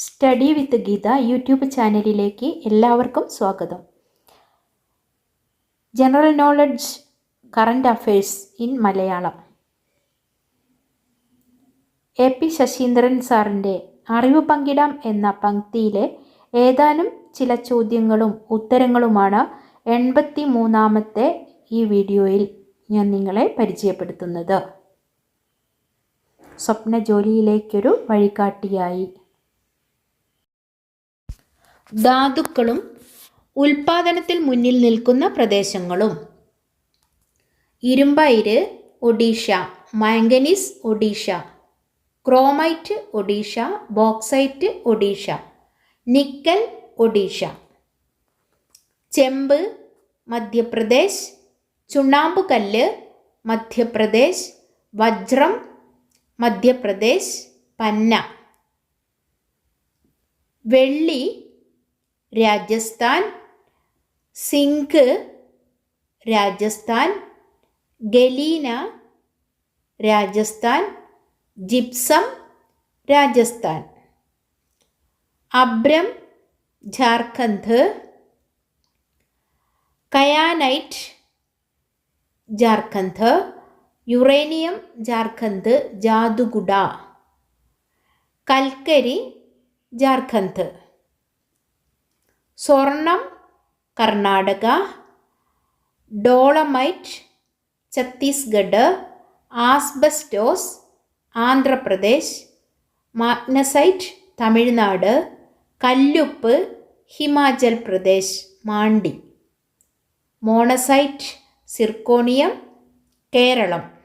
Study വിത്ത് Geetha YouTube ചാനലിലേക്ക് എല്ലാവർക്കും സ്വാഗതം. General knowledge current affairs in Malayalam. AP. Saseendran സാറിൻ്റെ അറിവ് പങ്കിടാം എന്ന പംക്തിയിലെ ഏതാനും ചില ചോദ്യങ്ങളും ഉത്തരങ്ങളുമാണ് 83ാമത്തെ ഈ വീഡിയോയിൽ ഞാൻ നിങ്ങളെ പരിചയപ്പെടുത്തുന്നത്. സ്വപ്ന ജോലിയിലേക്കൊരു വഴികാട്ടിയായി. ധാതുക്കളും ഉൽപാദനത്തിൽ മുന്നിൽ നിൽക്കുന്ന പ്രദേശങ്ങളും. ഇരുമ്പയിര് Odisha, manganese Odisha, chromite Odisha, bauxite Odisha, nickel Odisha. ചെമ്പ് മധ്യപ്രദേശ്, ചുണ്ണാമ്പുകല്ല് മധ്യപ്രദേശ്, വജ്രം മധ്യപ്രദേശ്, പന്ന. വെള്ളി Rajasthan, zinc Rajasthan, galena Rajasthan, gypsum Rajasthan. അബ്രം ജാർഖണ്ഡ്, കയാനൈറ്റ് ജാർഖണ്ഡ്, യുറേനിയം ജാർഖണ്ഡ്, ജാദുഗുഡ. കൽക്കരി ജാർഖണ്ഡ്. സ്വർണം Karnataka, dolomite Chhattisgarh, asbestos Andhra Pradesh, magnesite Tamil Nadu, കല്ലുപ്പ് ഹിമാചൽ പ്രദേശ്, മാണ്ടി. Monazite zirconium Keralam.